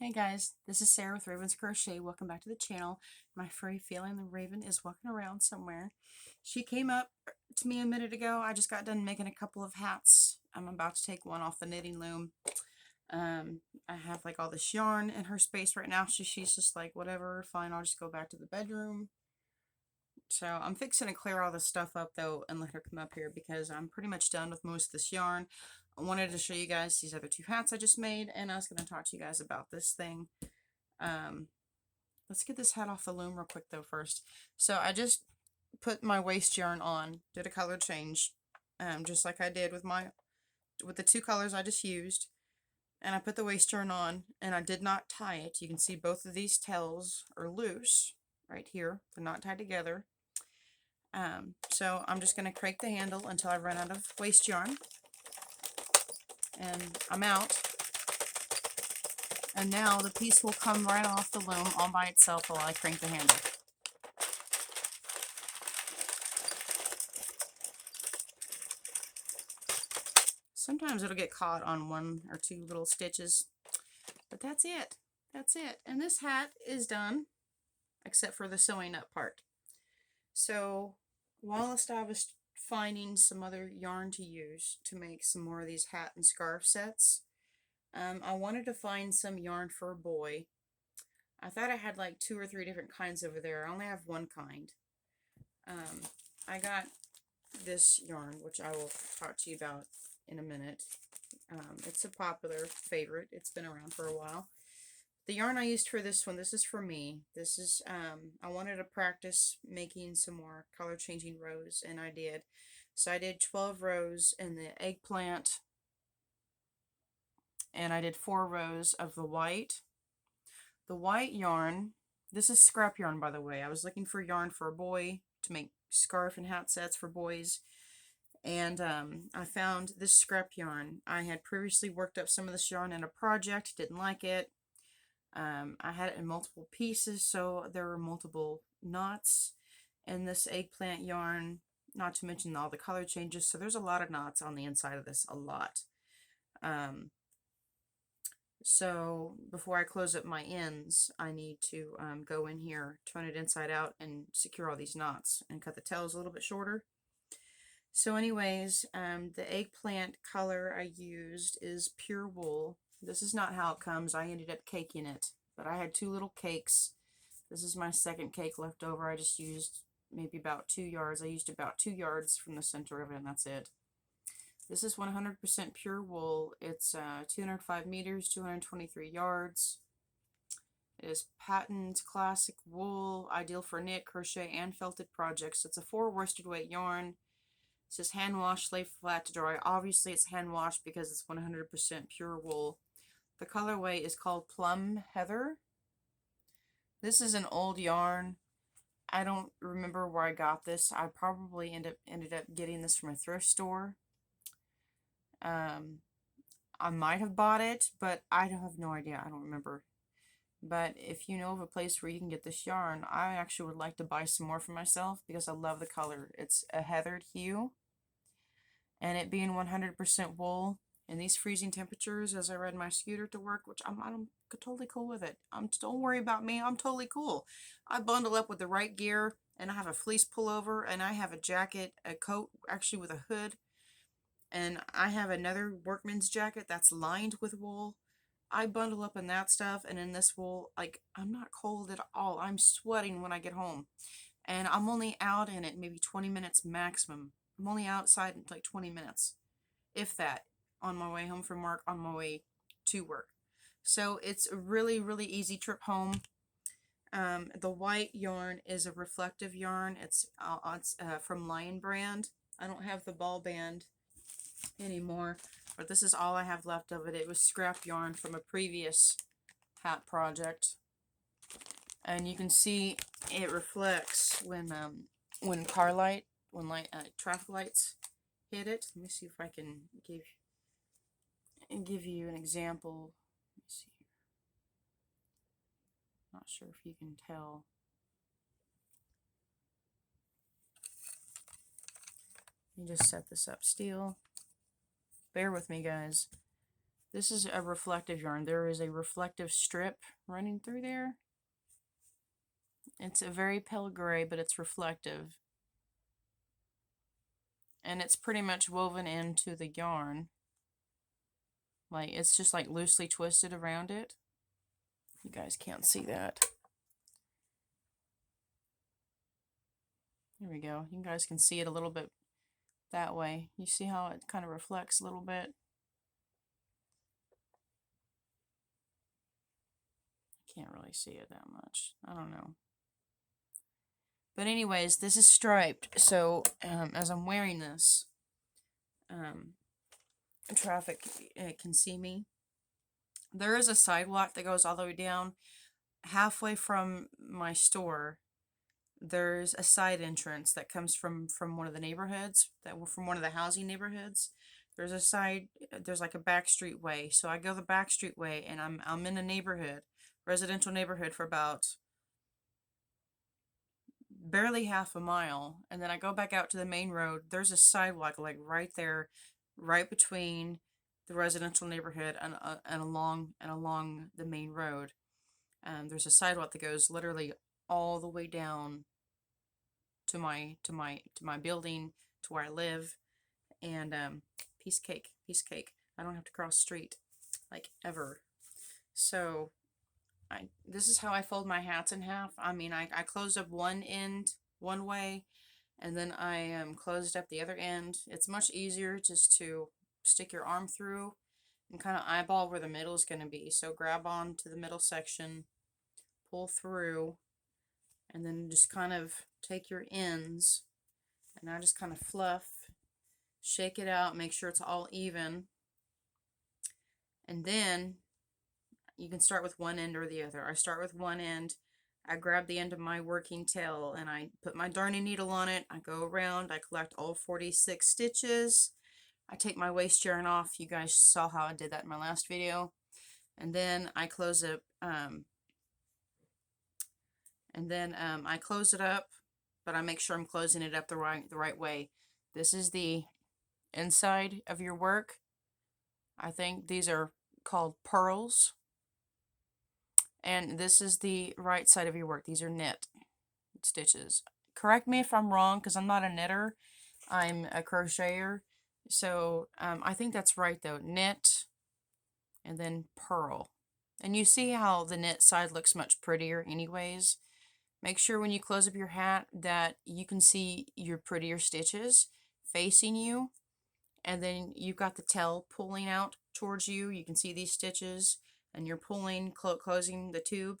Hey guys, this is Sarah with Raven's Crochet. Welcome back to the channel. My furry feline, the Raven, is walking around somewhere. She came up to me a minute ago. I just got done making a couple of hats. I'm about to take one off the knitting loom. I have like all this yarn in her space right now. She's just like, whatever, fine, I'll just go back to the bedroom. So I'm fixing to clear all this stuff up though and let her come up here because I'm pretty much done with most of this yarn. I wanted to show you guys these other two hats I just made, and I was going to talk to you guys about this thing. Let's get this hat off the loom real quick though first. So I just put my waste yarn on, did a color change, just like I did with the two colors I just used. And I put the waste yarn on, and I did not tie it. You can see both of these tails are loose right here. They're not tied together. So I'm just going to crank the handle until I run out of waste yarn. And I'm out. And now the piece will come right off the loom all by itself while I crank the handle. Sometimes it'll get caught on one or two little stitches, but that's it. That's it. And this hat is done, except for the sewing up part. So whilst I was finding some other yarn to use to make some more of these hat and scarf sets, I wanted to find some yarn for a boy. I thought I had like 2 or 3 different kinds over there. I only have one kind. I got this yarn, which I will talk to you about in a minute. It's a popular favorite. It's been around for a while. The yarn I used for this one, this is for me. This is, I wanted to practice making some more color changing rows, and I did. So I did 12 rows in the eggplant, and I did 4 rows of the white. The white yarn, this is scrap yarn, by the way. I was looking for yarn for a boy to make scarf and hat sets for boys. And I found this scrap yarn. I had previously worked up some of this yarn in a project, didn't like it. I had it in multiple pieces, so there were multiple knots in this eggplant yarn, not to mention all the color changes. So there's a lot of knots on the inside of this, a lot. So before I close up my ends, I need to go in here, turn it inside out, and secure all these knots, and cut the tails a little bit shorter. So anyways, the eggplant color I used is pure wool. This is not how it comes. I ended up caking it, but I had 2 little cakes. This is my second cake left over. I just used maybe about 2 yards. I used about 2 yards from the center of it, and that's it. This is 100% pure wool. It's 205 meters, 223 yards. It is patent classic wool, ideal for knit, crochet, and felted projects. It's a 4 worsted weight yarn. It says hand wash, lay flat to dry. Obviously it's hand washed because it's 100% pure wool. The colorway is called Plum Heather. This is an old yarn. I don't remember where I got this. I probably ended up getting this from a thrift store. I might have bought it, but I have no idea. I don't remember. But if you know of a place where you can get this yarn, I actually would like to buy some more for myself because I love the color. It's a heathered hue. And it being 100% wool in these freezing temperatures as I ride my scooter to work, which I'm totally cool with it. Don't worry about me. I'm totally cool. I bundle up with the right gear, and I have a fleece pullover, and I have a jacket, a coat actually with a hood, and I have another workman's jacket that's lined with wool. I bundle up in that stuff, and in this wool, like, I'm not cold at all. I'm sweating when I get home, and I'm only out in it maybe 20 minutes maximum. I'm only outside in like 20 minutes, if that, on my way home from work, on my way to work. So it's a really, really easy trip home. The white yarn is a reflective yarn. It's from Lion brand. I don't have the ball band anymore, but this is all I have left of it. It was scrap yarn from a previous hat project, and you can see it reflects when traffic lights hit it. Let me see if I can give you an example. Let me see here. Not sure if you can tell. Let me just set this up still. Bear with me, guys. This is a reflective yarn. There is a reflective strip running through there. It's a very pale gray, but it's reflective. And it's pretty much woven into the yarn. Like, it's just like loosely twisted around it. You guys can't see that. There we go. You guys can see it a little bit that way. You see how it kind of reflects a little bit? I can't really see it that much. I don't know. But anyways, this is striped. So as I'm wearing this, traffic can see me. There is a sidewalk that goes all the way down. Halfway from my store, there's a side entrance that comes from one of the neighborhoods, from one of the housing neighborhoods. There's a side, there's like a back street way. So I go the back street way, and I'm in a neighborhood, residential neighborhood, for about barely half a mile, and then I go back out to the main road. There's a sidewalk like right there, right between the residential neighborhood and along the main road. There's a sidewalk that goes literally all the way down to my building, to where I live. And piece of cake. I don't have to cross the street like ever. So this is how I fold my hats in half. I mean, I closed up one end one way, and then I closed up the other end. It's much easier just to stick your arm through and kind of eyeball where the middle is going to be. So grab on to the middle section, pull through, and then just kind of take your ends, and I just kind of fluff, shake it out, make sure it's all even. And then you can start with one end or the other. I start with one end. I grab the end of my working tail and I put my darning needle on it. I go around, I collect all 46 stitches. I take my waste yarn off. You guys saw how I did that in my last video. And then I close it, I close it up, but I make sure I'm closing it up the right way. This is the inside of your work. I think these are called purls. And this is the right side of your work. These are knit stitches. Correct me if I'm wrong, because I'm not a knitter. I'm a crocheter. So I think that's right though. Knit and then purl. And you see how the knit side looks much prettier anyways. Make sure when you close up your hat that you can see your prettier stitches facing you. And then you've got the tail pulling out towards you. You can see these stitches, and you're pulling, closing the tube.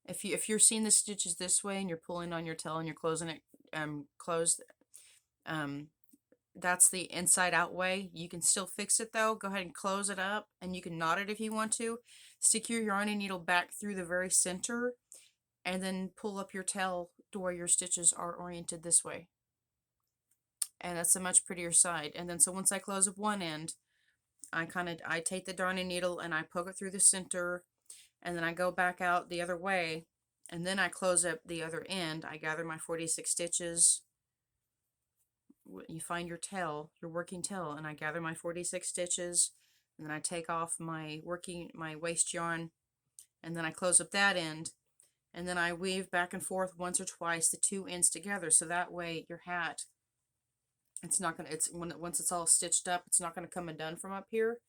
If you're seeing the stitches this way and you're pulling on your tail and you're closing it closed, that's the inside out way. You can still fix it though. Go ahead and close it up, and you can knot it if you want to. Stick your yarning needle back through the very center, and then pull up your tail to where your stitches are oriented this way. And that's a much prettier side. And then so once I close up one end, I take the darning needle and I poke it through the center, and then I go back out the other way, and then I close up the other end. I gather my 46 stitches. You find your tail, your working tail, and I gather my 46 stitches, and then I take off my waste yarn, and then I close up that end, and then I weave back and forth once or twice the two ends together, so that way your hat, once it's all stitched up, it's not going to come undone from up here,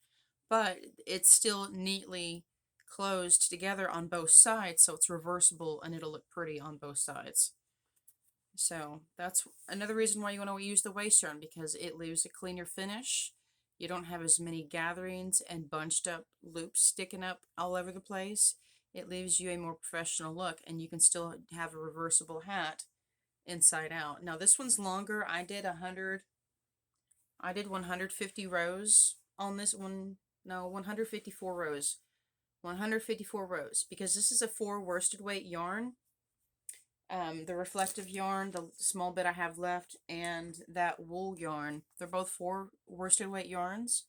but it's still neatly closed together on both sides, so it's reversible and it'll look pretty on both sides. So that's another reason why you want to use the waste yarn, because it leaves a cleaner finish. You don't have as many gatherings and bunched up loops sticking up all over the place. It leaves you a more professional look, and you can still have a reversible hat inside out. Now this one's longer. I did 150 rows on this one. No, 154 rows. 154 rows, because this is a 4 worsted weight yarn. The reflective yarn, the small bit I have left, and that wool yarn, they're both 4 worsted weight yarns,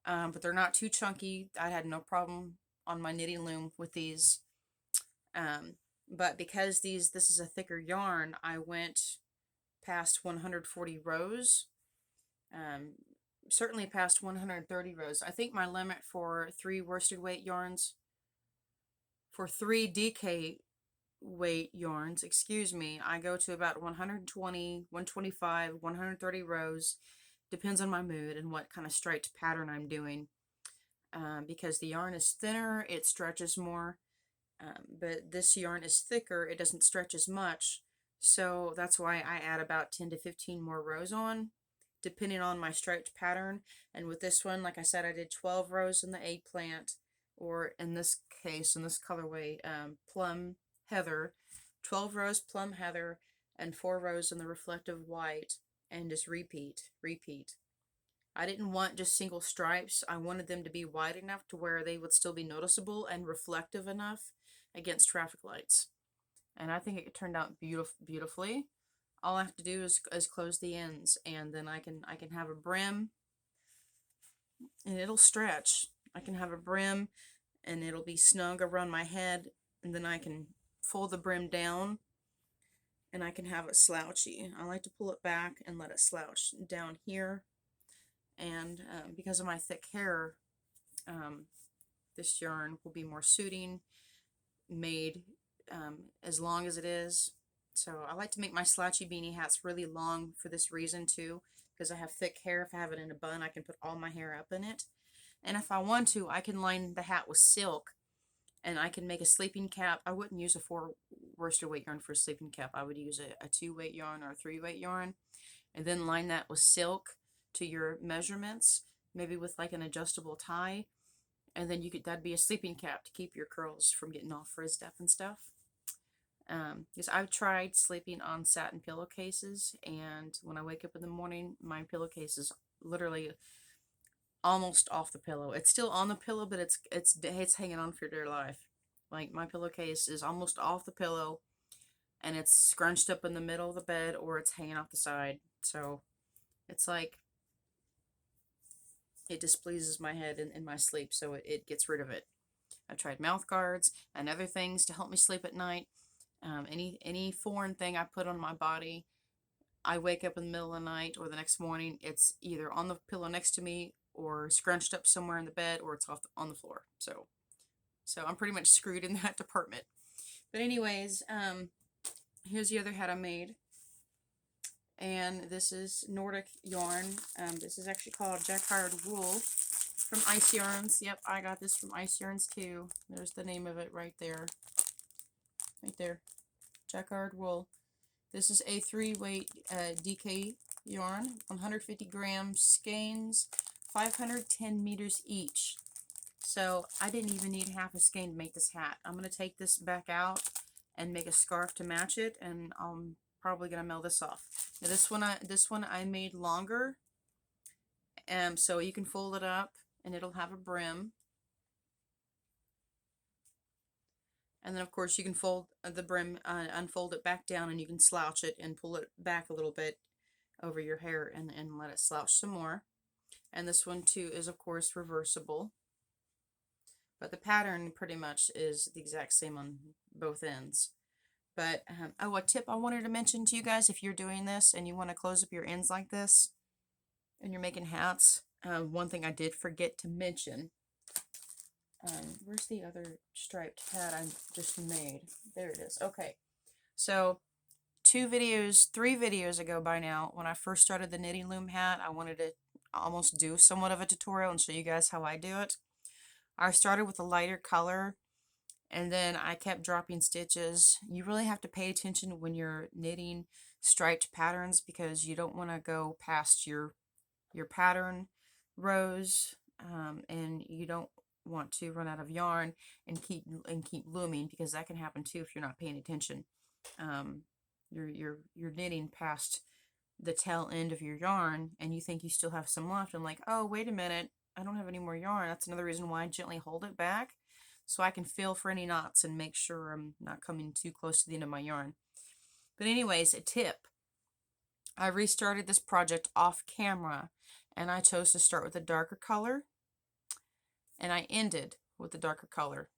but they're not too chunky. I had no problem on my knitting loom with these. But because this is a thicker yarn, I went past 140 rows, certainly past 130 rows. I think my limit for 3 worsted weight yarns, for 3 DK weight yarns, excuse me, I go to about 120, 125, 130 rows. Depends on my mood and what kind of striped pattern I'm doing. Because the yarn is thinner, it stretches more. But this yarn is thicker, it doesn't stretch as much. So that's why I add about 10 to 15 more rows on, depending on my striped pattern. And with this one, like I said, I did 12 rows in the eggplant, or in this case, in this colorway, plum heather, 12 rows plum heather, and 4 rows in the reflective white, and just repeat. I didn't want just single stripes. I wanted them to be wide enough to where they would still be noticeable and reflective enough against traffic lights. And I think it turned out beautifully. All I have to do is close the ends, and then I can have a brim, and it'll stretch. I can have a brim, and it'll be snug around my head, and then I can fold the brim down, and I can have it slouchy. I like to pull it back and let it slouch down here. And because of my thick hair, this yarn will be more suiting, made as long as it is. So I like to make my slouchy beanie hats really long for this reason too, because I have thick hair. If I have it in a bun, I can put all my hair up in it. And if I want to, I can line the hat with silk, and I can make a sleeping cap. I wouldn't use a 4 worsted weight yarn for a sleeping cap. I would use a 2 weight yarn or a 3 weight yarn, and then line that with silk to your measurements, maybe with like an adjustable tie, and then that'd be a sleeping cap to keep your curls from getting all frizzed up and stuff. Because I've tried sleeping on satin pillowcases, and when I wake up in the morning, my pillowcase is literally almost off the pillow. It's still on the pillow, but it's hanging on for dear life. Like, my pillowcase is almost off the pillow, and it's scrunched up in the middle of the bed, or it's hanging off the side. So it's like, it displeases my head in my sleep, so it gets rid of it. I've tried mouth guards and other things to help me sleep at night. Any foreign thing I put on my body, I wake up in the middle of the night or the next morning, it's either on the pillow next to me or scrunched up somewhere in the bed, or it's on the floor. So I'm pretty much screwed in that department. But anyways, here's the other hat I made. And this is Nordic yarn. This is actually called Jacquard Wool from Ice Yarns. Yep, I got this from Ice Yarns too. There's the name of it right there. Right there. Jacquard Wool. This is a 3 weight DK yarn, 150 grams skeins, 510 meters each. So I didn't even need half a skein to make this hat. I'm going to take this back out and make a scarf to match it, and I'm probably going to mail this off. Now this one I made longer, so you can fold it up and it'll have a brim. And then of course you can fold the brim, unfold it back down, and you can slouch it and pull it back a little bit over your hair and let it slouch some more. And this one too is of course reversible, but the pattern pretty much is the exact same on both ends. But oh, a tip I wanted to mention to you guys, if you're doing this and you want to close up your ends like this and you're making hats, one thing I did forget to mention, where's the other striped hat I just made? There it is. Okay, so 3 videos ago by now, when I first started the knitting loom hat, I wanted to almost do somewhat of a tutorial and show you guys how I do it. I started with a lighter color, and then I kept dropping stitches. You really have to pay attention when you're knitting striped patterns, because you don't want to go past your pattern rows, and you don't want to run out of yarn and keep looming, because that can happen too if you're not paying attention. You're knitting past the tail end of your yarn, and you think you still have some left, and like, oh, wait a minute, I don't have any more yarn. That's another reason why I gently hold it back, so I can feel for any knots and make sure I'm not coming too close to the end of my yarn. But anyways, a tip. I restarted this project off camera, and I chose to start with a darker color, and I ended with a darker color.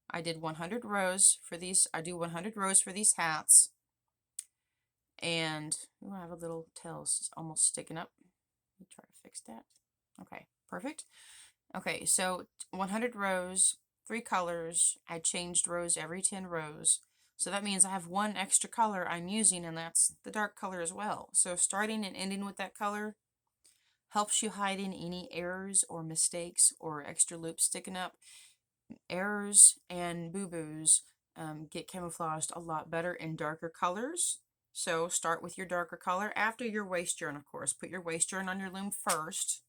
I did 100 rows for these. I do 100 rows for these hats. And ooh, I have a little tail almost sticking up. Let me try to fix that. Okay, perfect. Okay, so 100 rows, 3 colors. I changed rows every 10 rows. So that means I have one extra color I'm using, and that's the dark color as well. So starting and ending with that color helps you hide in any errors or mistakes or extra loops sticking up. Errors and boo-boos get camouflaged a lot better in darker colors. So start with your darker color after your waist yarn, of course. Put your waist yarn on your loom first,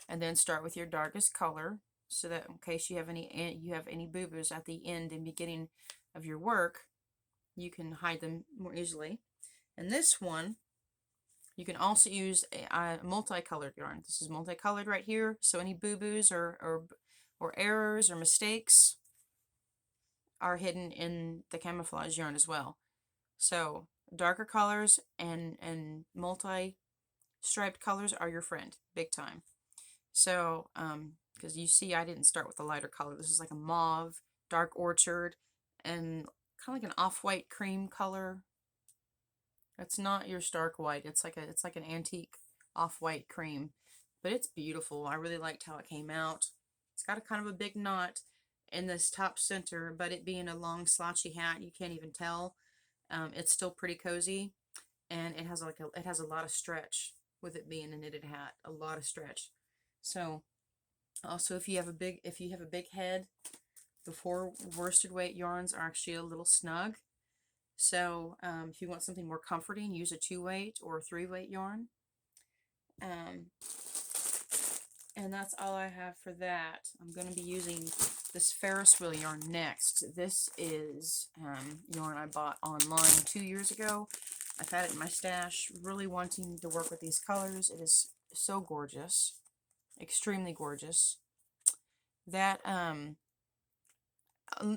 and then start with your darkest color, so that in case you have any boo-boos at the end and beginning of your work, you can hide them more easily. And this one, you can also use a multicolored yarn. This is multicolored right here, so any boo-boos or errors or mistakes are hidden in the camouflage yarn as well. So darker colors and multi-striped colors are your friend, big time. So, because you see I didn't start with a lighter color. This is like a mauve, dark orchard, and kind of like an off-white cream color. It's not your stark white. It's like an antique off-white cream, but it's beautiful. I really liked how it came out. It's got a kind of a big knot in this top center, but it being a long slouchy hat, you can't even tell. It's still pretty cozy, and it has a lot of stretch with it being a knitted hat. A lot of stretch. So also, if you have a big head, the 4 worsted weight yarns are actually a little snug. So if you want something more comforting, use a 2-weight or 3-weight yarn. And that's all I have for that. I'm going to be using this Ferris wheel yarn next. This is yarn I bought online 2 years ago. I've had it in my stash, really wanting to work with these colors. It is so gorgeous, extremely gorgeous. That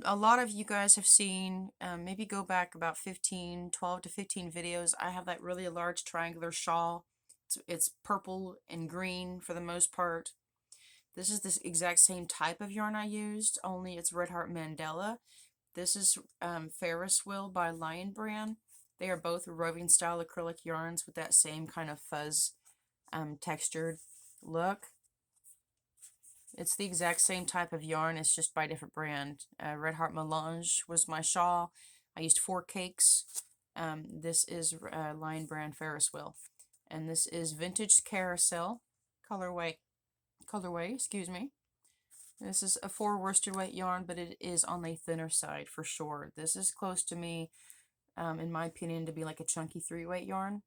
a lot of you guys have seen, maybe go back about 12 to 15 videos. I have that really large triangular shawl. It's purple and green for the most part. This is this exact same type of yarn I used, only it's Red Heart Mandela. This is Ferris Wheel by Lion Brand. They are both roving style acrylic yarns with that same kind of fuzz textured look. It's the exact same type of yarn, it's just by a different brand. Red Heart Melange was my shawl. I used 4 cakes. This is Lion Brand Ferris Wheel. And this is Vintage Carousel colorway, excuse me. This is a 4 worsted weight yarn, but it is on the thinner side for sure. This is close to me, in my opinion, to be like a chunky 3-weight yarn.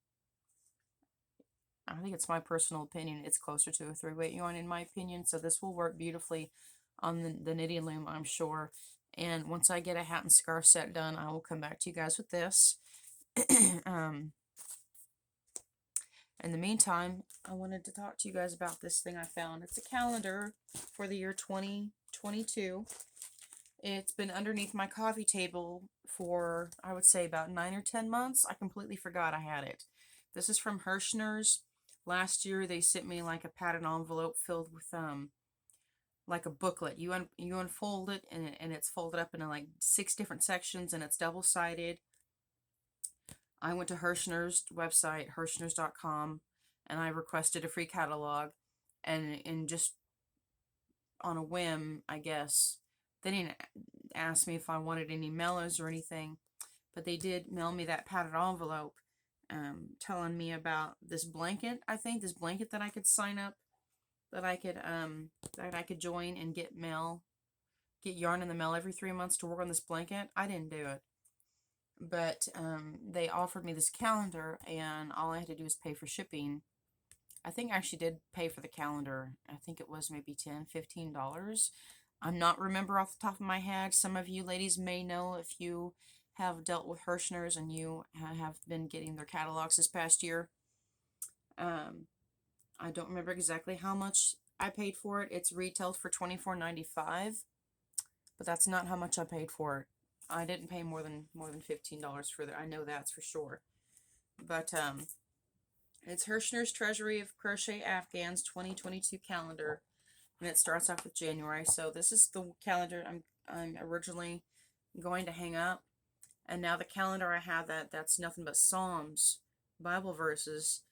I think it's my personal opinion. It's closer to a 3-weight yarn in my opinion, so this will work beautifully on the knitting loom, I'm sure. And once I get a hat and scarf set done, I will come back to you guys with this. In the meantime, I wanted to talk to you guys about this thing I found. It's a calendar for the year 2022. It's been underneath my coffee table for, I would say, about 9 or 10 months. I completely forgot I had it. This is from Herrschners. Last year, they sent me like a padded envelope filled with like a booklet. You unfold it, and it's folded up into like 6 different sections, and it's double-sided. I went to Herrschners' website, Herrschners.com, and I requested a free catalog, and just on a whim, I guess, they didn't ask me if I wanted any mellows or anything, but they did mail me that padded envelope, telling me about this blanket. I think this blanket that I could sign up, that I could join and get yarn in the mail every 3 months to work on this blanket. I didn't do it. But they offered me this calendar, and all I had to do was pay for shipping. I think I actually did pay for the calendar. I think it was maybe $10, $15. I'm not remember off the top of my head. Some of you ladies may know if you have dealt with Herrschners and you have been getting their catalogs this past year. I don't remember exactly how much I paid for it. It's retailed for $24.95, but that's not how much I paid for it. I didn't pay more than $15 for that. I know that's for sure. But it's Herrschner's Treasury of Crochet Afghans 2022 calendar, and it starts off with January. So this is the calendar I'm originally going to hang up, and now the calendar I have that's nothing but Psalms, Bible verses,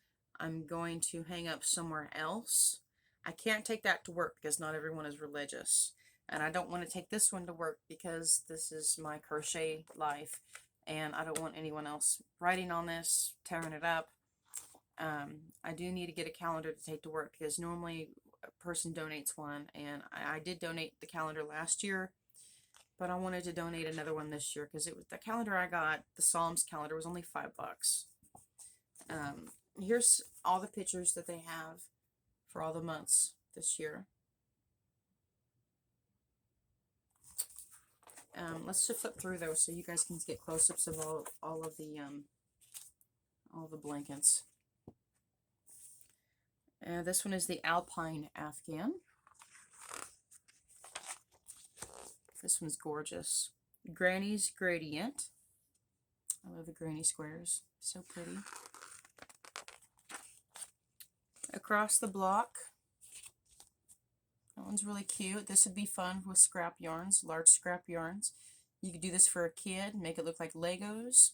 I'm going to hang up somewhere else. I can't take that to work because not everyone is religious. And I don't want to take this one to work because this is my crochet life. And I don't want anyone else writing on this, tearing it up. I do need to get a calendar to take to work because normally a person donates one. And I did donate the calendar last year. But I wanted to donate another one this year because it was the calendar I got, the Psalms calendar, was only $5. Here's all the pictures that they have for all the months this year. Let's just flip through those so you guys can get close-ups of all the blankets. This one is the Alpine Afghan. This one's gorgeous. Granny's Gradient. I love the granny squares. So pretty. Across the Block. That one's really cute. This would be fun with scrap yarns, large scrap yarns. You could do this for a kid, make it look like Legos.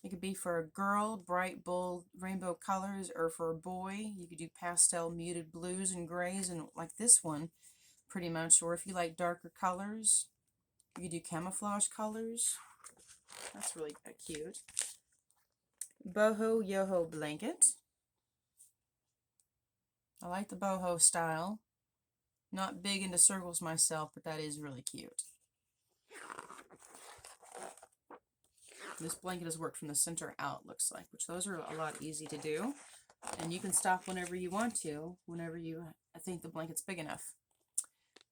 It could be for a girl, bright, bold, rainbow colors, or for a boy, you could do pastel muted blues and grays, and like this one, pretty much. Or if you like darker colors, you could do camouflage colors. That's really cute. Boho Yoho Blanket. I like the boho style. Not big into circles myself, but that is really cute. This blanket has worked from the center out, looks like, which those are a lot easy to do. And you can stop whenever you want to, whenever you think the blanket's big enough.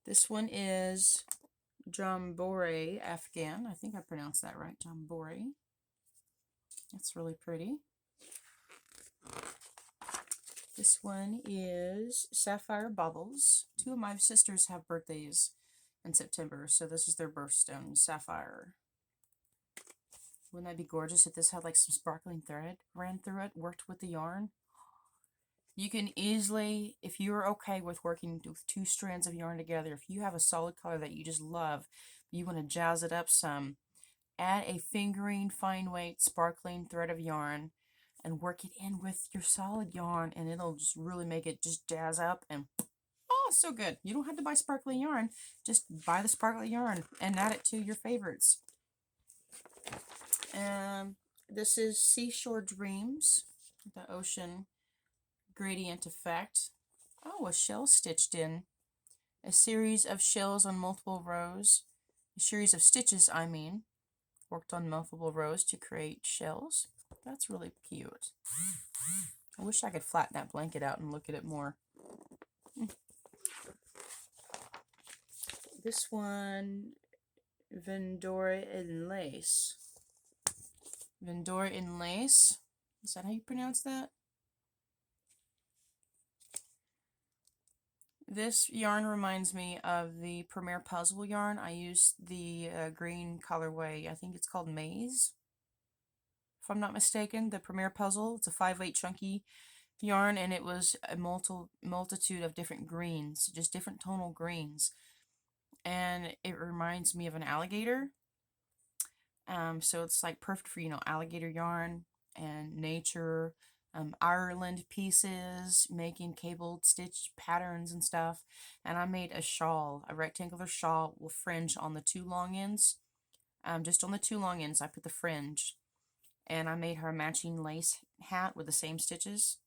This one is Jambore Afghan. I think I pronounced that right, Jambore. That's really pretty. This one is Sapphire Bubbles. Two of my sisters have birthdays in September, so this is their birthstone, Sapphire. Wouldn't that be gorgeous if this had like some sparkling thread ran through it, worked with the yarn? You can easily, if you're okay with working with 2 strands of yarn together, if you have a solid color that you just love, you want to jazz it up some, add a fingering, fine weight, sparkling thread of yarn and work it in with your solid yarn, and it'll just really make it just jazz up, and oh, so good. You don't have to buy sparkly yarn. Just buy the sparkly yarn and add it to your favorites. This is Seashore Dreams, the ocean gradient effect. Oh, a shell stitched in. A series of shells on multiple rows. A series of stitches, I mean. Worked on multiple rows to create shells. That's really cute. I wish I could flatten that blanket out and look at it more. This one, Vendora in Lace. Vendora in Lace. Is that how you pronounce that? This yarn reminds me of the Premier Puzzle yarn. I used the green colorway. I think it's called Maze, if I'm not mistaken. The Premier Puzzle. It's a 5/8 chunky yarn, and it was a multitude of different greens, just different tonal greens. And it reminds me of an alligator. So it's like perfect for, alligator yarn and nature. Ireland pieces, making cabled stitch patterns and stuff. And I made a shawl, a rectangular shawl with fringe on the 2 long ends. Just on the 2 long ends, I put the fringe. And I made her a matching lace hat with the same stitches.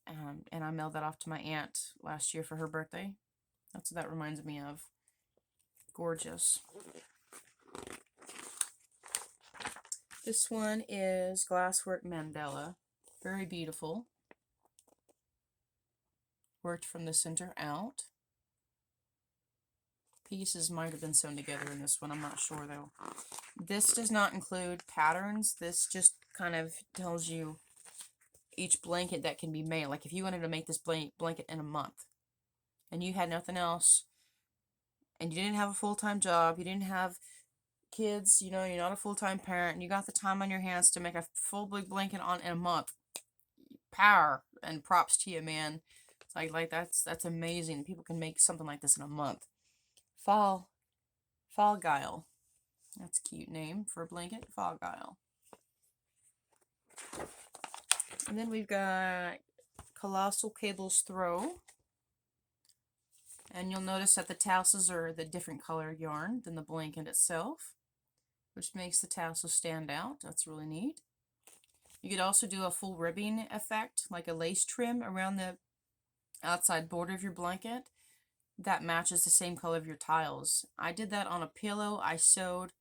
And I mailed that off to my aunt last year for her birthday. That's what that reminds me of. Gorgeous. This one is Glasswork Mandala. Very beautiful. Worked from the center out. Pieces might have been sewn together in this one. I'm not sure though. This does not include patterns. This just kind of tells you each blanket that can be made. Like if you wanted to make this blanket in a month and you had nothing else and you didn't have a full-time job, you didn't have kids, you're not a full-time parent, and you got the time on your hands to make a full big blanket in a month. Power and props to you, man. It's like that's amazing. People can make something like this in a month. Fall Guile. That's a cute name for a blanket. Fall Guile. And then we've got Colossal Cables Throw. And you'll notice that the tassels are the different color yarn than the blanket itself, which makes the tassels stand out. That's really neat. You could also do a full ribbing effect, like a lace trim around the outside border of your blanket that matches the same color of your tiles. I did that on a pillow. I sewed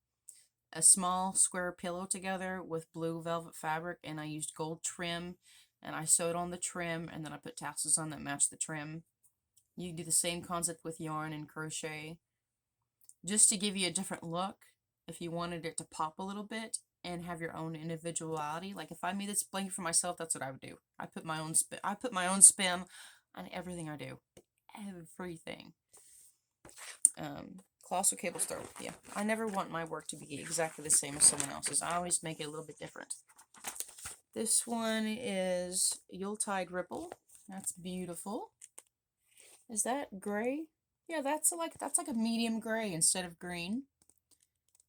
a small square pillow together with blue velvet fabric, and I used gold trim, and I sewed on the trim, and then I put tassels on that match the trim. You can do the same concept with yarn and crochet, just to give you a different look. If you wanted it to pop a little bit and have your own individuality, like if I made this blanket for myself, that's what I would do. I put my own spin. I put my own spin on everything I do, everything. Colossal cable star. Yeah, I never want my work to be exactly the same as someone else's. I always make it a little bit different. This one is Yuletide Ripple. That's beautiful. Is that gray? Yeah, that's like a medium gray instead of green.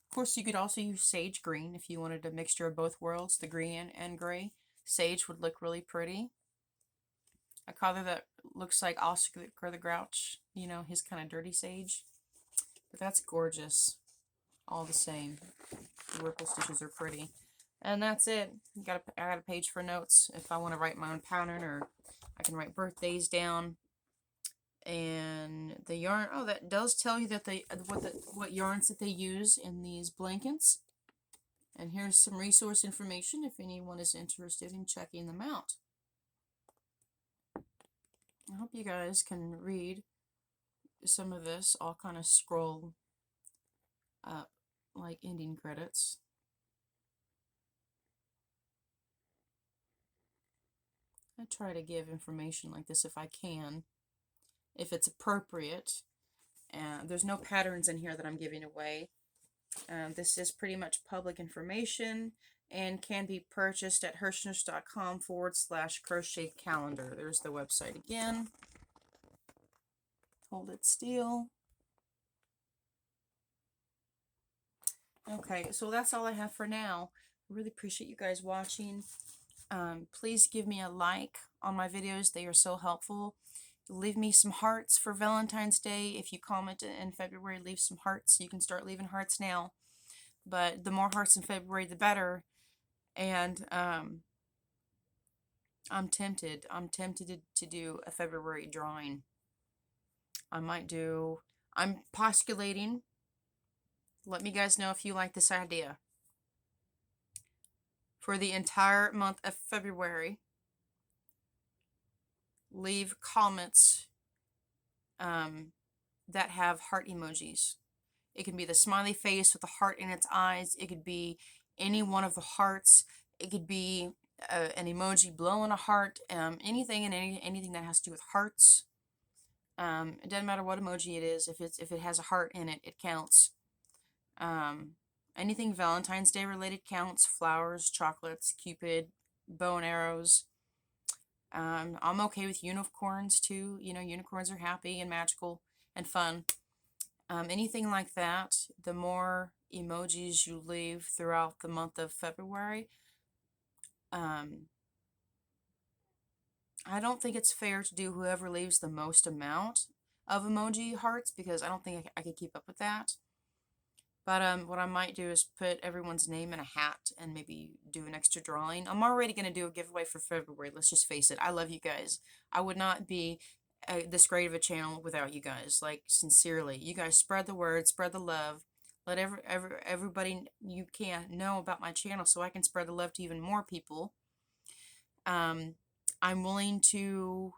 Of course, you could also use sage green if you wanted a mixture of both worlds, the green and gray. Sage would look really pretty. A color that looks like Oscar the Grouch, you know, his kind of dirty sage. But that's gorgeous. All the same. The ripple stitches are pretty. And that's it. I got a page for notes if I want to write my own pattern, or I can write birthdays down. And the yarn, oh, that does tell you that what yarns that they use in these blankets. And here's some resource information if anyone is interested in checking them out. I hope you guys can read some of this. I'll kind of scroll up like ending credits. I try to give information like this if I can, if it's appropriate. There's no patterns in here that I'm giving away. This is pretty much public information and can be purchased at Herrschners.com/crochet calendar. There's the website again. Hold it still. Okay, so that's all I have for now. I really appreciate you guys watching. Please give me a like on my videos. They are so helpful. Leave me some hearts for Valentine's Day. If you comment in February, leave some hearts. You can start leaving hearts now. But the more hearts in February, the better. And I'm tempted. I'm tempted to do a February drawing. I'm postulating. Let me guys know if you like this idea. For the entire month of February, leave comments that have heart emojis. It can be the smiley face with a heart in its eyes. It could be any one of the hearts. It could be an emoji blowing a heart. Anything and anything that has to do with hearts. It doesn't matter what emoji it is. If it has a heart in it, it counts. Anything Valentine's Day related counts. Flowers, chocolates, Cupid, bow and arrows. I'm okay with unicorns too. You know, unicorns are happy and magical and fun. Anything like that. The more emojis you leave throughout the month of February, I don't think it's fair to do whoever leaves the most amount of emoji hearts, because I don't think I could keep up with that. But what I might do is put everyone's name in a hat and maybe do an extra drawing. I'm already going to do a giveaway for February. Let's just face it. I love you guys. I would not be this great of a channel without you guys. Like, sincerely. You guys spread the word, spread the love. Let everybody you can know about my channel so I can spread the love to even more people. I'm willing to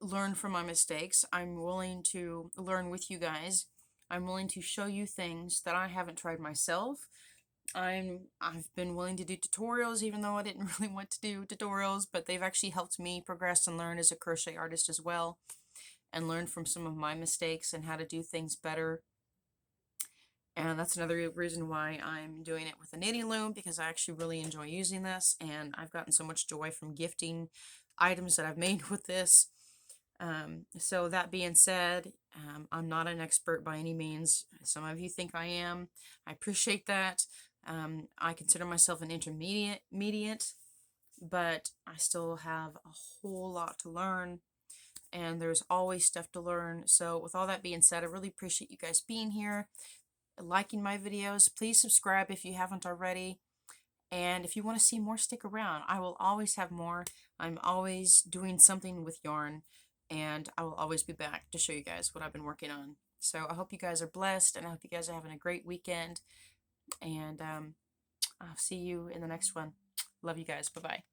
learn from my mistakes. I'm willing to learn with you guys. I'm willing to show you things that I haven't tried myself. I've been willing to do tutorials, even though I didn't really want to do tutorials, but they've actually helped me progress and learn as a crochet artist as well, and learn from some of my mistakes and how to do things better. And that's another reason why I'm doing it with a knitting loom, because I actually really enjoy using this, and I've gotten so much joy from gifting items that I've made with this. So that being said, I'm not an expert by any means. Some of you think I am. I appreciate that. I consider myself an intermediate, but I still have a whole lot to learn. and there's always stuff to learn. So with all that being said, I really appreciate you guys being here, liking my videos. Please subscribe if you haven't already. And if you want to see more, stick around. I will always have more. I'm always doing something with yarn, and I will always be back to show you guys what I've been working on. So I hope you guys are blessed, and I hope you guys are having a great weekend. And I'll see you in the next one. Love you guys. Bye-bye.